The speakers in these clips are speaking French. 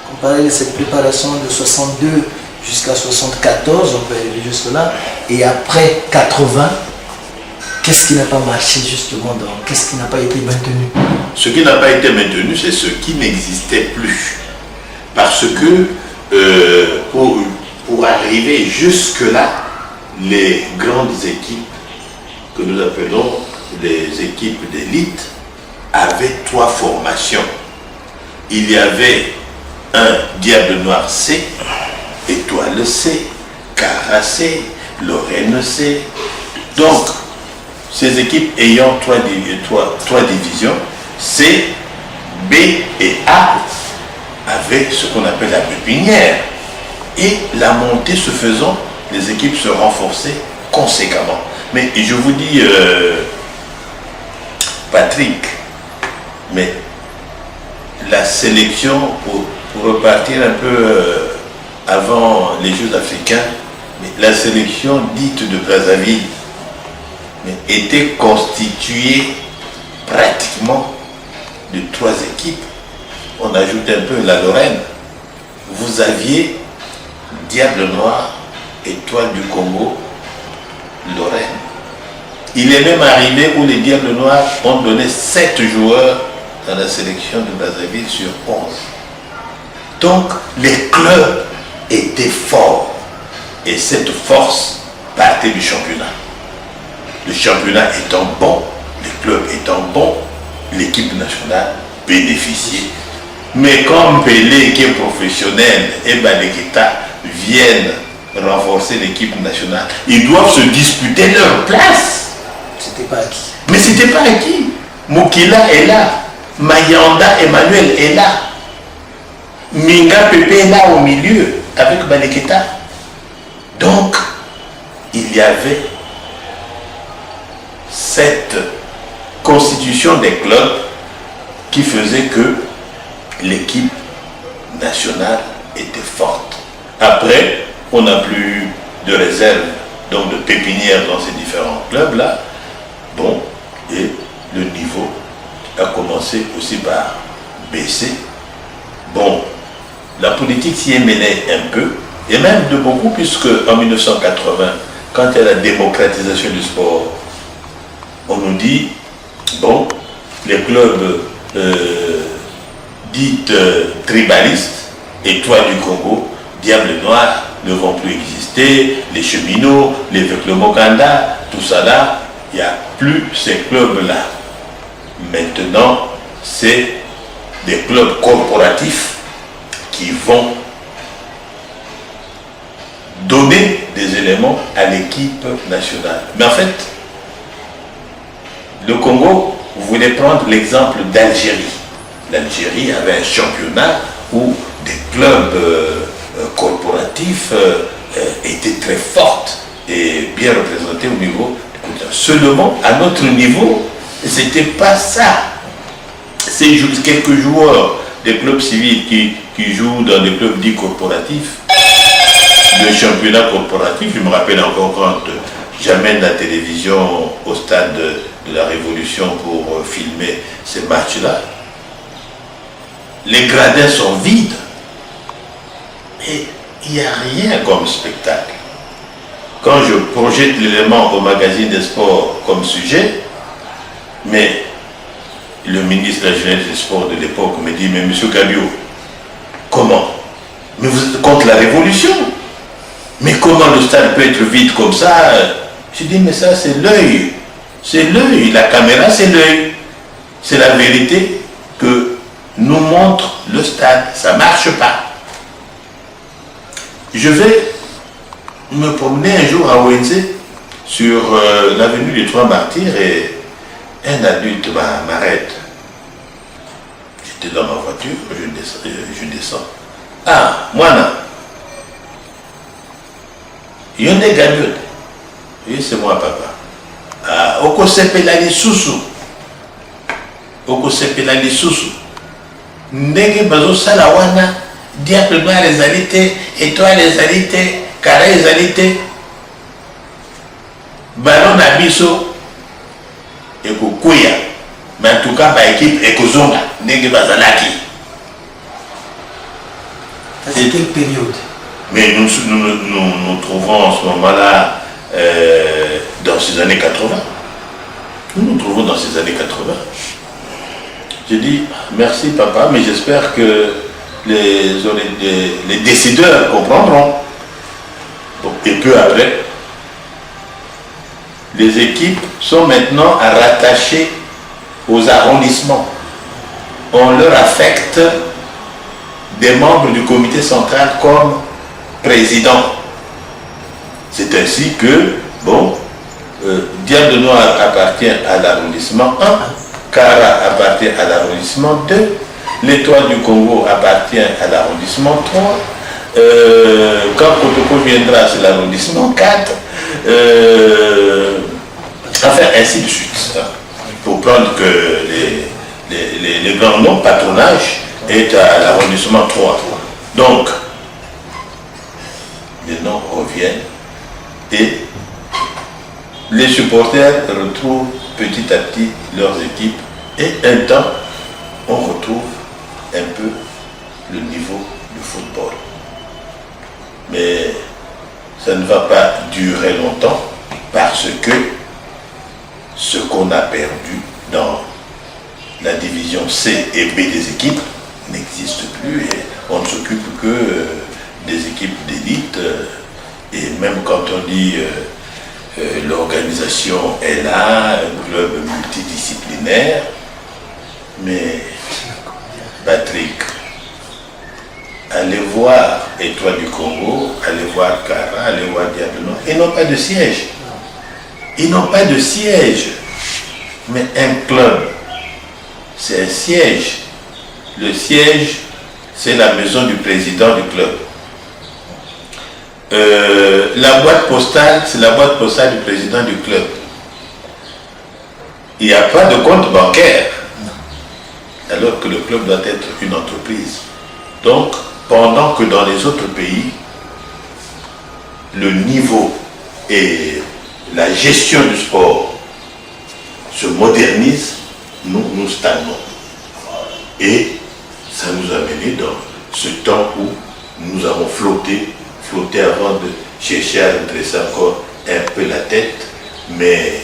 Comparer cette préparation de 62 jusqu'à 74, on peut aller jusque là, et après 80, qu'est-ce qui n'a pas marché justement, qu'est-ce qui n'a pas été maintenu? Ce qui n'a pas été maintenu, c'est ce qui n'existait plus. Parce que pour arriver jusque-là, les grandes équipes que nous appelons les équipes d'élite avaient 3 formations. Il y avait un Diable Noir C, Étoile C, Cara C, Lorraine C. Donc, ces équipes ayant 3 divisions, C, B et A, avaient ce qu'on appelle la pépinière. Et la montée se faisant, les équipes se renforçaient conséquemment. Mais je vous dis, Patrick, mais la sélection, pour repartir un peu avant les Jeux africains, mais la sélection dite de Brazzaville était constituée pratiquement de 3 équipes. On ajoute un peu la Lorraine. Vous aviez Diable Noir, Étoile du Congo, Lorraine. Il est même arrivé où les Diables Noirs ont donné 7 joueurs dans la sélection de Brazzaville sur 11. Donc les clubs étaient forts et cette force partait du championnat. Le championnat étant bon, les clubs étant bons, l'équipe nationale bénéficiait. Mais comme Pelé qui est professionnel et Balekita viennent renforcer l'équipe nationale, ils doivent se disputer leur place. C'était pas acquis. Mais c'était pas acquis. Moukila est là, Mayanda Emmanuel est là, Minga Pepe est là au milieu avec Balekita. Donc il y avait cette constitution des clubs qui faisait que l'équipe nationale était forte. Après, on n'a plus de réserve, donc de pépinière dans ces différents clubs-là. Bon, et le niveau a commencé aussi par baisser. Bon, la politique s'y est mêlée un peu, et même de beaucoup, puisque en 1980, quand il y a la démocratisation du sport, on nous dit, bon, les clubs dites tribalistes, Étoile du Congo, Diable Noir, ne vont plus exister, les cheminots, les Veklo-Mokanda, tout ça là, il n'y a plus ces clubs-là. Maintenant, c'est des clubs corporatifs qui vont donner des éléments à l'équipe nationale. Mais en fait, le Congo, vous voulez prendre l'exemple d'Algérie. L'Algérie avait un championnat où des clubs corporatifs étaient très fortes et bien représentés au niveau. Seulement, à notre niveau, c'était pas ça. C'est quelques joueurs des clubs civils qui jouent dans des clubs dits corporatifs, de championnat corporatif. Je me rappelle encore quand j'amène la télévision au stade de la Révolution pour filmer ces matchs-là. Les gradins sont vides et il n'y a rien comme spectacle. Quand je projette l'élément au magazine des sports comme sujet, mais le ministre de la Jeunesse et des Sports de l'époque me dit, mais monsieur Gabio, comment? Mais vous êtes contre la révolution? Mais comment le stade peut être vide comme ça? Je dis, mais ça c'est l'œil. C'est l'œil, la caméra c'est l'œil. C'est la vérité que nous montre le stade, ça ne marche pas. Je vais me promener un jour à ONC sur l'avenue des Trois Martyrs et un adulte m'arrête. J'étais dans ma voiture, je descends. Ah, moi là. Il y en a Gabio. Oui, c'est moi papa. okosepela lisusu okosepela lisusu ndenge bazosala wana diable noir ezali te étoile ezali te kara ezali te ballon na biso ekokweya mais en tout cas baéquipe ekozonga ndenge bazalaki. C'est quelle période? Mais nous trouvons en ce moment-là dans ces années 80. Nous trouvons dans ces années 80. Je dis merci papa, mais j'espère que les décideurs comprendront. Donc, et peu après, les équipes sont maintenant rattachées aux arrondissements. On leur affecte des membres du comité central comme président. C'est ainsi que, bon, Diable Noir appartient à l'arrondissement 1, Kara appartient à l'arrondissement 2, l'Étoile du Congo appartient à l'arrondissement 3, quand Kotoko viendra, c'est l'arrondissement 4, enfin ainsi de suite. Pour prendre que les grands noms, patronage, est à l'arrondissement 3. Donc, les noms reviennent et les supporters retrouvent petit à petit leurs équipes et un temps, on retrouve un peu le niveau du football. Mais ça ne va pas durer longtemps parce que ce qu'on a perdu dans la division C et B des équipes n'existe plus et on ne s'occupe que des équipes d'élite et même quand on dit l'organisation est là, un club multidisciplinaire, mais Patrick, allez voir Étoile du Congo, allez voir Kara, allez voir Diable Noir, ils n'ont pas de siège. Ils n'ont pas de siège, mais un club, c'est un siège. Le siège, c'est la maison du président du club. La boîte postale, c'est la boîte postale du président du club. Il n'y a pas de compte bancaire, alors que le club doit être une entreprise. Donc, pendant que dans les autres pays, le niveau et la gestion du sport se modernise, nous stagnons. Et ça nous a mené dans ce temps où nous avons flotté avant de chercher à redresser encore un peu la tête, mais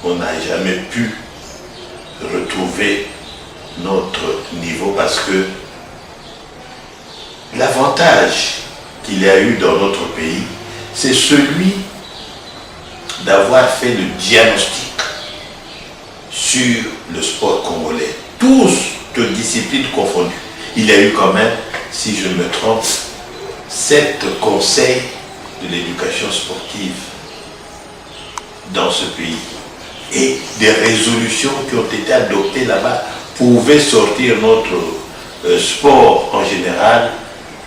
on n'a jamais pu retrouver notre niveau parce que l'avantage qu'il y a eu dans notre pays, c'est celui d'avoir fait le diagnostic sur le sport congolais, toutes disciplines confondues. Il y a eu quand même, si je me trompe, 7 conseils de l'éducation sportive dans ce pays. Et des résolutions qui ont été adoptées là-bas pouvaient sortir notre sport en général,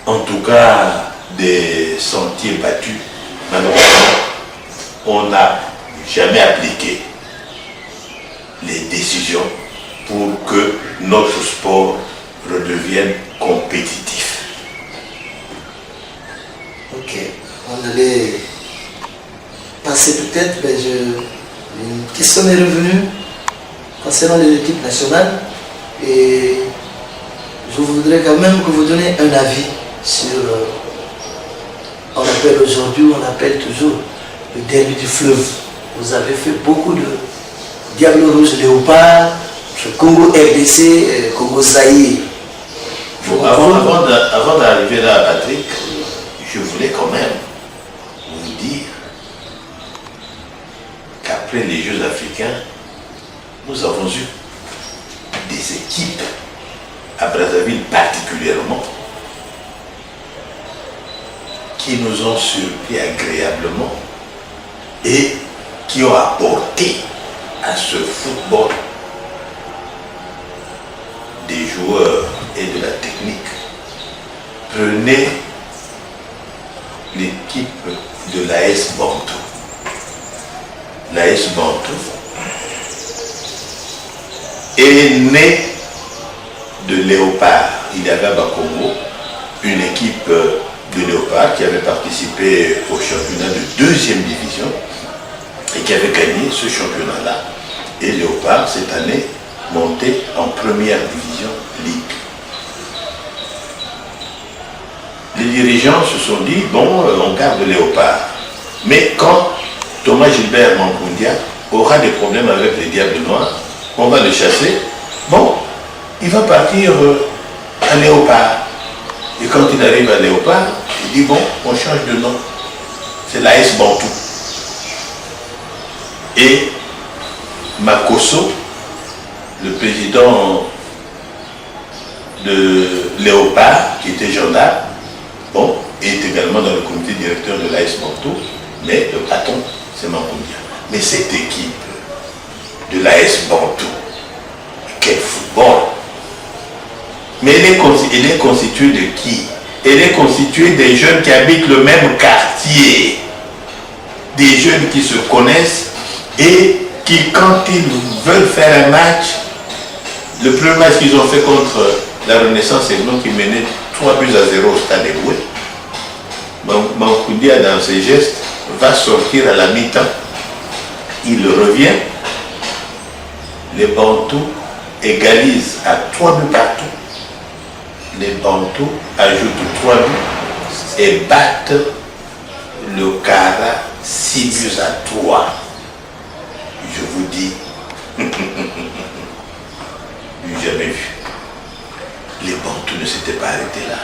en tout cas des sentiers battus. Malheureusement, on n'a jamais appliqué les décisions pour que notre sport redevienne compétitif. Ok, on allait passer peut-être, mais une question est revenue concernant les équipes nationales et je voudrais quand même que vous donniez un avis sur, on appelle aujourd'hui, on appelle toujours le derby du fleuve. Vous avez fait beaucoup de Diable Rouge Léopard, Congo RDC, Congo Zaïre. Avant d'arriver là, Patrick, je voulais quand même vous dire qu'après les Jeux africains, nous avons eu des équipes, à Brazzaville particulièrement, qui nous ont surpris agréablement et qui ont apporté à ce football des joueurs et de la technique. Prenez l'équipe de l'AS Bantou. l'AS Bantou est né de Léopard. Il y avait à Bakongo une équipe de Léopard qui avait participé au championnat de 2e division et qui avait gagné ce championnat-là. Et Léopard, cette année, montait en 1re division Ligue. Les dirigeants se sont dit, bon, on garde Léopard. Mais quand Thomas Gilbert Mankoundia aura des problèmes avec les Diables Noirs, on va le chasser, bon, il va partir à Léopard. Et quand il arrive à Léopard, il dit, bon, on change de nom. C'est l'AS Bantou. Et Makosso, le président de Léopard, qui était gendarme, bon, est également dans le comité directeur de l'AS Bantou, mais le patron, c'est Mankoundia. Mais cette équipe de l'AS Bantou, quel football! Mais elle est constituée de qui? Elle est constituée des jeunes qui habitent le même quartier, des jeunes qui se connaissent et qui, quand ils veulent faire un match, le premier match qu'ils ont fait contre la Renaissance Aiglon qui menait 3 buts à 0 au stade Eboué, Mankoundia, dans ses gestes, va sortir à la mi-temps. Il revient, les Bantous égalisent à 3 buts partout. Les Bantous ajoutent 3 buts et battent le Kara 6 buts à 3. Je vous dis, jamais vu. Les Bantous ne s'étaient pas arrêtés là.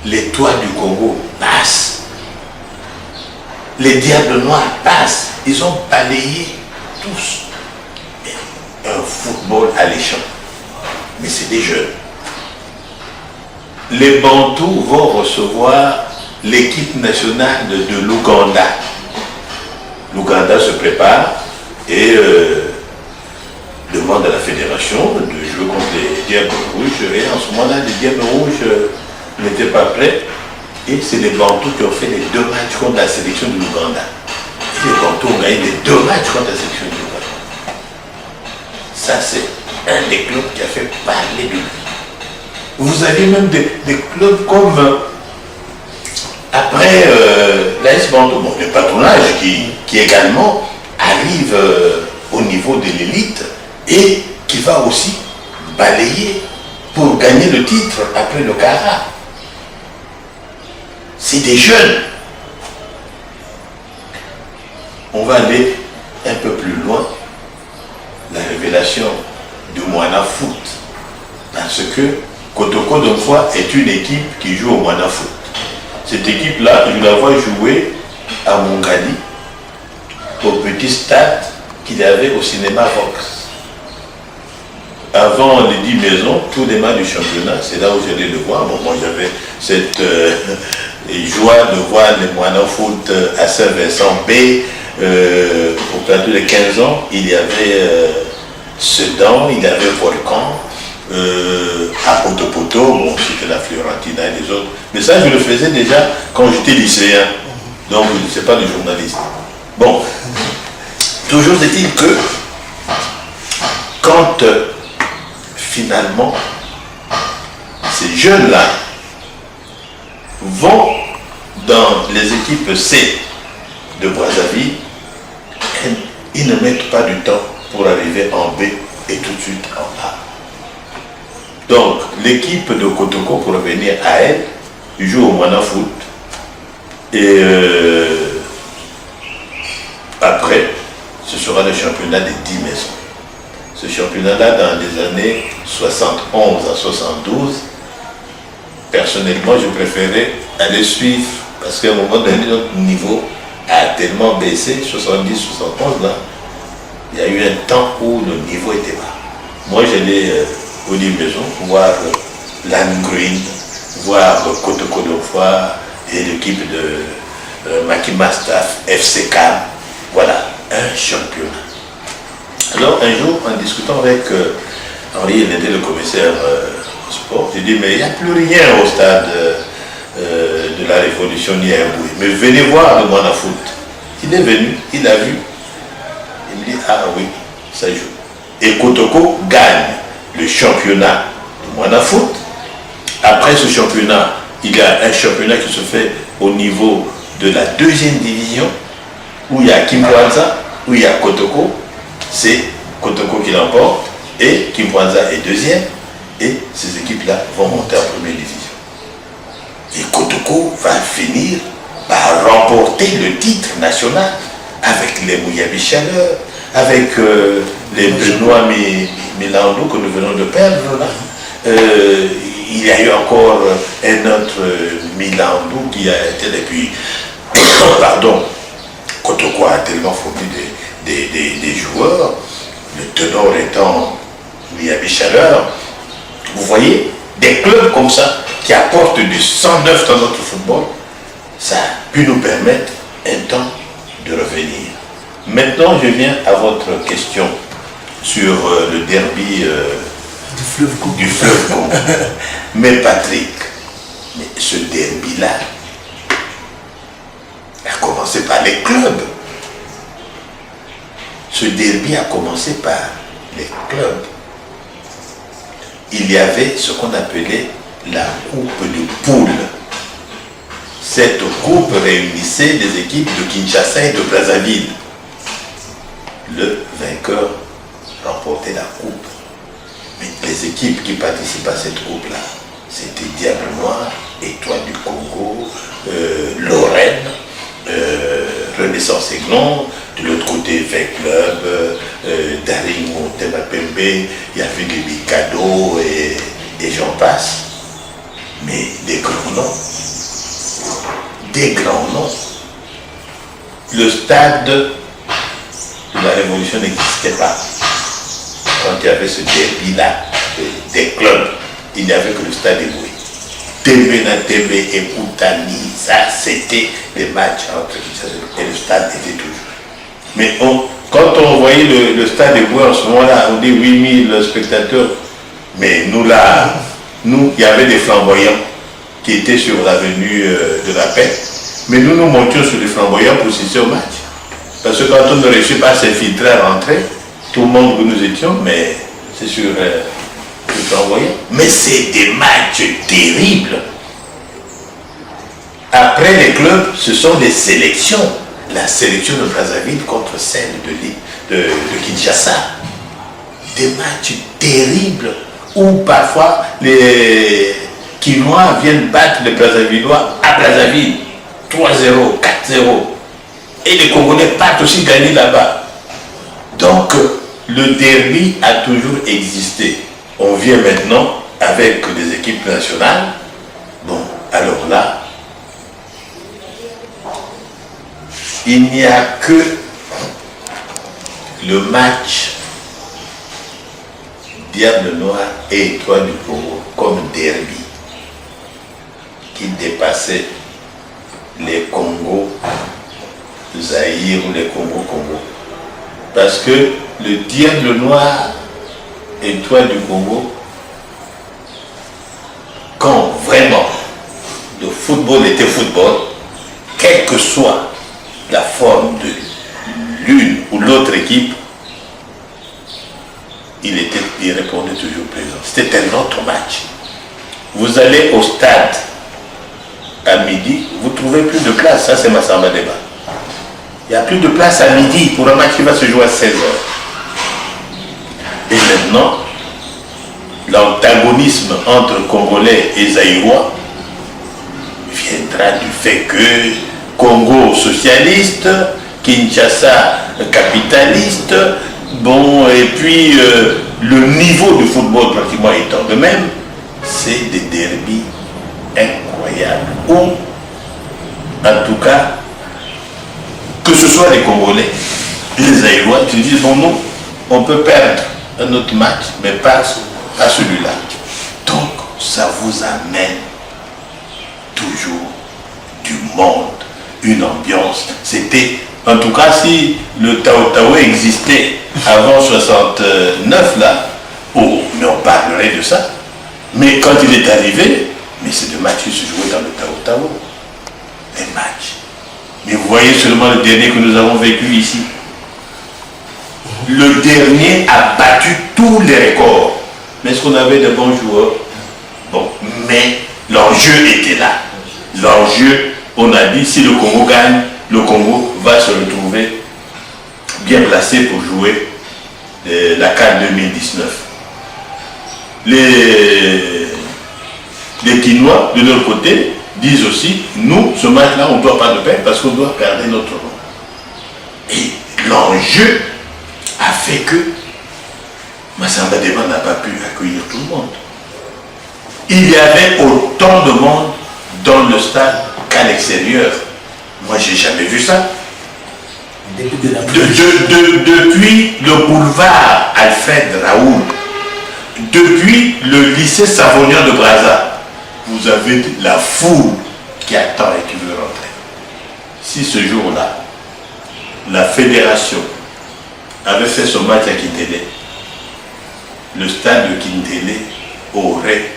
Les toits du Congo passent. Les Diables Noirs passent. Ils ont balayé tous. Un football alléchant. Mais c'est des jeunes. Les Bantous vont recevoir l'équipe nationale de l'Ouganda. L'Ouganda se prépare et demande à la fédération de jouer contre les Diables Rouges. Et en ce moment-là, les Diables Rouges n'étaient pas prêts. Et c'est les Bantous qui ont fait les 2 matchs contre la sélection de l'Ouganda. Et les Bantous ont gagné les 2 matchs contre la sélection de l'Ouganda. Ça, c'est un des clubs qui a fait parler de lui. Vous avez même des clubs comme après l'AS Bantou, bon, le patronage qui également arrive au niveau de l'élite et qui va aussi balayer pour gagner le titre après le Kara. C'est des jeunes. On va aller un peu plus loin. La révélation du Moana Foot. Parce que Kotoko Domfwa est une équipe qui joue au Moana Foot. Cette équipe-là, je la vois jouer à Mongali, au petit stade qu'il y avait au cinéma Vox. Avant les 10 maisons, tous les matchs du championnat, c'est là où j'allais le voir. Bon, moi j'avais cette joie de voir les Moana Foot à Saint-Vincent B. Au plateau de 15 ans, il y avait Sedan, il y avait Volcan, à Poto, bon, c'était la Fiorentina et les autres. Mais ça, je le faisais déjà quand j'étais lycéen. Donc, je ne sais pas de journaliste. Bon, toujours est-il que quand finalement ces jeunes-là vont dans les équipes C de Brazzaville, ils ne mettent pas du temps pour arriver en B et tout de suite en A. Donc, l'équipe de Kotoko, pour revenir à elle, joue au Moana Foot. Et après, ce sera le championnat des 10 maisons. Ce championnat-là, dans les années 71 à 72, personnellement, je préférais aller suivre, parce qu'à un moment donné, notre niveau a tellement baissé, 70-71 là, il y a eu un temps où le niveau était bas. Moi, j'allais aux 10 maisons voir Land Green, voir Kotoko Domfwa et l'équipe de Makima Staff, FCK. Voilà, un championnat. Alors, un jour, en discutant avec Henri, il était le commissaire au sport, j'ai dit, mais il n'y a plus rien au stade de la Révolution ni à Mboué. Mais venez voir le Moana Foot. Il est venu, il a vu. Il me dit, ah oui, ça joue. Et Kotoko gagne le championnat de Mwana Foot. Après ce championnat, il y a un championnat qui se fait au niveau de la 2e division, où il y a Kimwanza, où il y a Kotoko. C'est Kotoko qui l'emporte, et Kimwanza est 2e, et ces équipes-là vont monter en 1re division. Et Kotoko va finir par remporter le titre national avec les Mouyabi Chaleur, avec les Benoît Milando que nous venons de perdre là. Il y a eu encore un autre Milando qui a été depuis. Pardon, Kotoko a tellement fourni des joueurs, le tenor étant Mouyabi Chaleur. Vous voyez, des clubs comme ça qui apportent du 109 dans notre football, ça a pu nous permettre un temps de revenir. Maintenant, je viens à votre question sur le derby du fleuve Congo. Mais Patrick, mais ce derby-là a commencé par les clubs. Ce derby a commencé par les clubs. Il y avait ce qu'on appelait la coupe de poule. Cette coupe réunissait les équipes de Kinshasa et de Brazzaville. Le vainqueur remportait la coupe. Mais les équipes qui participent à cette coupe-là, c'était Diable Noir, Étoile du Congo, Lorraine, Renaissance Aiglon, de l'autre côté 20 clubs, Daring, Montema Pembe, il y avait des Mikado et j'en passe. Mais des grands noms. Des grands noms. Le stade de la Révolution n'existait pas. Quand il y avait ce derby-là, des clubs, il n'y avait que le stade éboué. Tembe Natembe et Koutani, ça c'était des matchs entre et le stade était toujours. Mais quand on voyait le stade éboué en ce moment-là, on dit 8000 spectateurs, mais nous là, il y avait des flamboyants qui étaient sur l'avenue de la Paix, mais nous montions sur les flamboyants pour assister au match. Parce que quand on ne réussit pas à s'infiltrer à rentrer, tout le monde où nous étions, mais c'est sur le flamboyant. Mais c'est des matchs terribles. Après les clubs, ce sont des sélections. La sélection de Brazzaville contre celle de Kinshasa. Des matchs terribles où parfois les Quinois viennent battre les Brazzavillois à Brazzaville 3-0, 4-0. Et les Congolais partent aussi gagner là-bas. Donc, le derby a toujours existé. On vient maintenant avec des équipes nationales. Bon, alors là, il n'y a que le match Diable Noir et Étoile du Congo comme derby qui dépassait les Congo Zaïre ou les Congo. Parce que le Diable Noir, Étoile du Congo, quand vraiment le football était football, quelle que soit la forme de l'une ou l'autre équipe, il répondait toujours présent. C'était un autre match. Vous allez au stade à midi, vous ne trouvez plus de place. Ça, c'est Massamba Débat. Il n'y a plus de place à midi pour un match qui va se jouer à 16h. Et maintenant, l'antagonisme entre Congolais et Zaïrois viendra du fait que Congo socialiste, Kinshasa capitaliste, bon, et puis le niveau du football pratiquement étant de même, c'est des derbies incroyables. Ou, en tout cas, que ce soit les Congolais, les Zaïrois, tu dis, bon, nous, on peut perdre un autre match, mais pas celui-là. Donc, ça vous amène toujours du monde, une ambiance. C'était, en tout cas, si le Tao existait avant 69, là, oh, mais on parlerait de ça. Mais quand il est arrivé, mais c'est des matchs qui se jouaient dans le Tao. Des matchs. Mais vous voyez seulement le dernier que nous avons vécu ici. Le dernier a battu tous les records. Mais est-ce qu'on avait de bons joueurs? Bon, mais l'enjeu était là. L'enjeu, on a dit, si le Congo gagne, le Congo va se retrouver bien placé pour jouer la CAN 2019. Les Quinois, de leur côté, disent aussi, nous, ce match-là, on ne doit pas le perdre parce qu'on doit garder notre nom. Et l'enjeu a fait que Massamba Déma n'a pas pu accueillir tout le monde. Il y avait autant de monde dans le stade qu'à l'extérieur. Moi, j'ai jamais vu ça. Depuis le boulevard Alfred Raoul, depuis le lycée Savonian de Brazza, vous avez la foule qui attend et qui veut rentrer. Si ce jour-là, la fédération avait fait son match à Kintélé, le stade de Kintélé aurait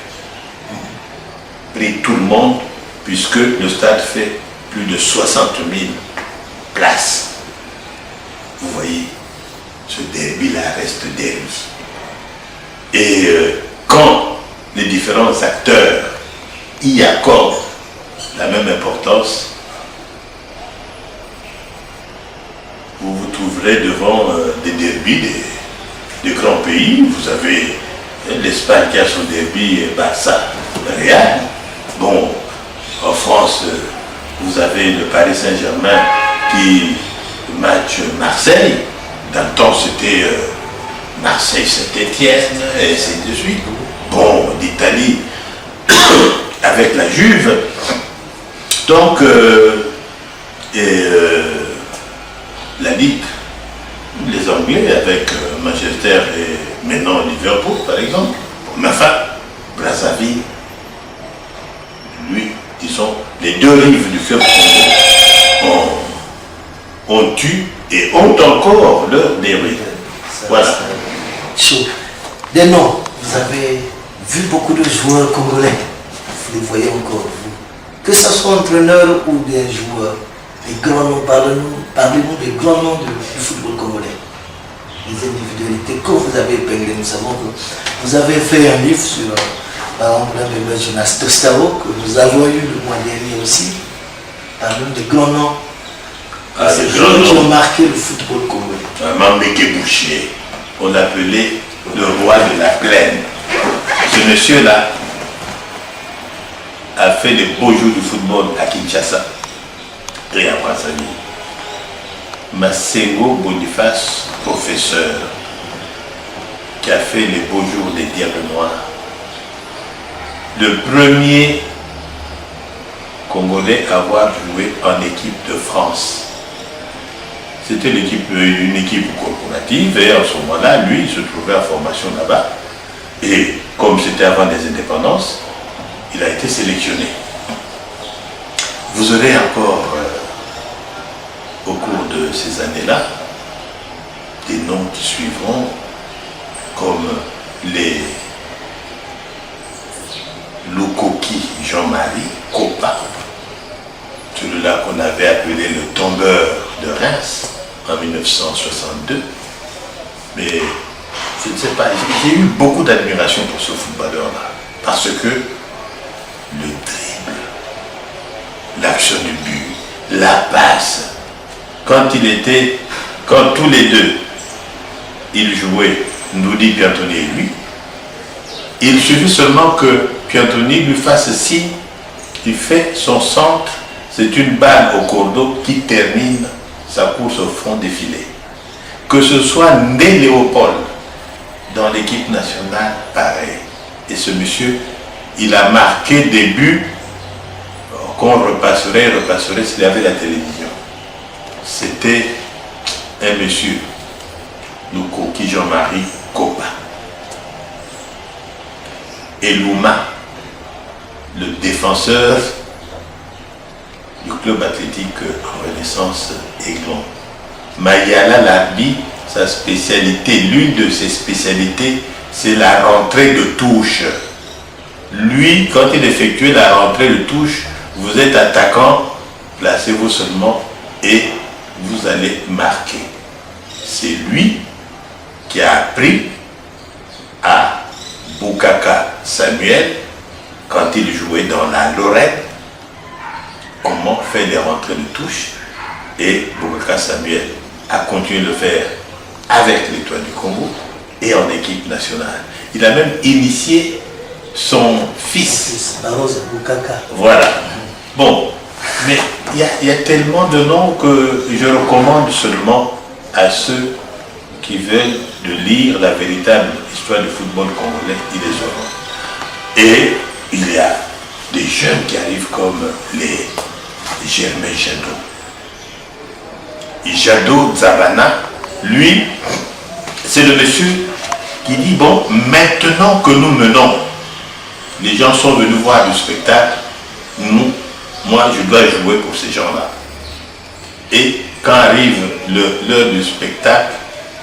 pris tout le monde, puisque le stade fait plus de 60 000 places. Vous voyez, ce derby-là reste derby. Et quand les différents acteurs y accordent la même importance, vous vous trouverez devant des derbys des grands pays. Vous avez l'Espagne qui a son derby Barça, Real. Bon, en France, vous avez le Paris Saint-Germain qui match Marseille. Dans le temps, c'était Marseille-Saint-Étienne, et ainsi de suite. Bon, d'Italie, avec la Juve. Donc, la Ligue, les Anglais avec Manchester et maintenant Liverpool, par exemple. Mais enfin, Brazzaville, lui, ils sont les deux rives du fleuve Congo, ont eu et ont encore leur débris. Voilà. Chaud. Des noms, vous avez vu beaucoup de joueurs congolais. Vous les voyez encore, vous. Que ce soit entraîneurs ou des joueurs, des grands noms, parlez-nous des grands noms du football congolais. Les individualités, comme vous avez épinglé, nous savons que vous avez fait un livre sur, par exemple, l'un des Jonas Tostao, que nous avons eu le mois dernier aussi. Parlez-nous des grands noms. Ces joueurs qui ont marqué le football congolais. Mambeke Boucher, on l'appelait le roi de la plaine. Ce monsieur-là a fait les beaux jours du football à Kinshasa et à Brazzaville. Masengo Boniface, professeur, qui a fait les beaux jours des Diables Noirs. Le premier Congolais à avoir joué en équipe de France. C'était une équipe corporative et en ce moment-là, lui, il se trouvait en formation là-bas. Et comme c'était avant les indépendances, il a été sélectionné. Vous aurez encore, au cours de ces années-là, des noms qui suivront, comme les Lukoki Jean-Marie Kopa, celui-là qu'on avait appelé le tombeur de Reims en 1962. Mais je ne sais pas, j'ai eu beaucoup d'admiration pour ce footballeur-là, parce que le dribble, l'action du but, la passe, quand tous les deux, ils jouaient, Ndoudi Piantoni et lui, il suffit seulement que Piantoni lui fasse signe, il fait son centre, c'est une balle au cordeau qui termine sa course au front défilé. Que ce soit Ndé Léopold dans l'équipe nationale, pareil. Et ce monsieur, il a marqué des buts qu'on repasserait s'il y avait la télévision. C'était un monsieur, Lukoki Jean-Marie Kopa. Et Louma, le défenseur du club athlétique Renaissance Aiglon. Mayala Larbi, sa spécialité, l'une de ses spécialités, c'est la rentrée de touche. Lui, quand il effectuait la rentrée de touche, vous êtes attaquant, placez-vous seulement et vous allez marquer. C'est lui qui a appris à Boukaka Samuel, quand il jouait dans la Lorraine, comment faire les rentrées de touche, et Boukaka Samuel a continué de le faire avec l'Étoile du Congo et en équipe nationale. Il a même initié son fils. Barose Boukaka. Voilà. Bon, mais il y a tellement de noms que je recommande seulement à ceux qui veulent de lire la véritable histoire du football congolais, ils les auront. Et il y a des jeunes qui arrivent comme les Germain Jadot. Jadot Zabana, lui, c'est le monsieur qui dit, bon, maintenant que nous menons, les gens sont venus voir le spectacle, moi je dois jouer pour ces gens-là. Et quand arrive l'heure du spectacle,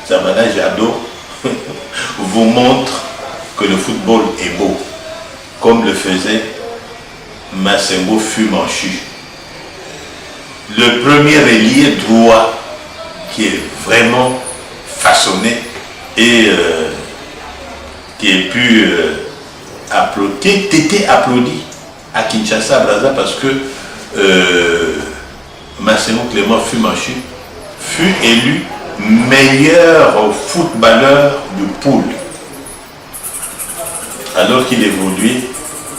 Zabana Jadot vous montre que le football est beau, comme le faisait Massengo Fumanchu. Le premier ailier droit qui est vraiment façonné et qui a pu applaudir, qui était applaudi à Kinshasa, Brazza, parce que Massengo Clément Fumanchu fut élu meilleur footballeur du pool alors qu'il évoluait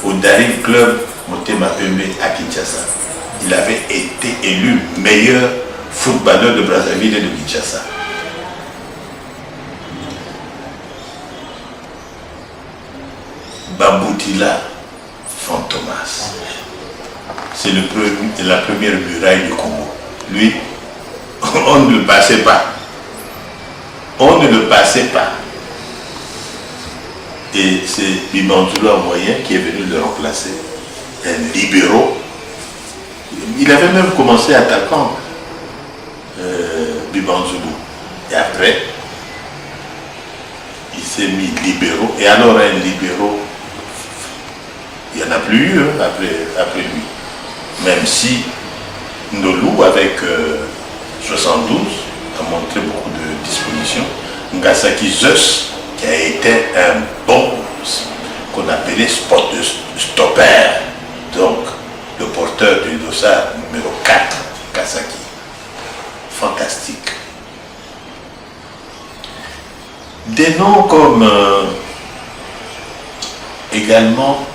au Daring Club Motema Pembe à Kinshasa. Il avait été élu meilleur footballeur de Brazzaville et de Kinshasa. Baboutila Fantomas, c'est la première muraille du Congo. Lui, on ne le passait pas. On ne le passait pas. Et c'est Bibanzoulo en moyen qui est venu le remplacer. Un libéraux. Il avait même commencé attaquant, Bibanzoulo. Et après, il s'est mis libéraux. Et alors un libéraux, il n'y en a plus eu après lui. Même si Ndolou, avec 72, a montré beaucoup de disposition. Ngasaki Zeus, qui a été un bon, qu'on appelait stopper, donc le porteur du dossard numéro 4, Ngasaki. Fantastique. Des noms comme également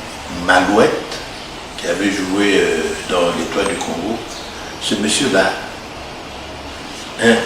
Malouette, qui avait joué dans l'Étoile du Congo. Ce monsieur-là, un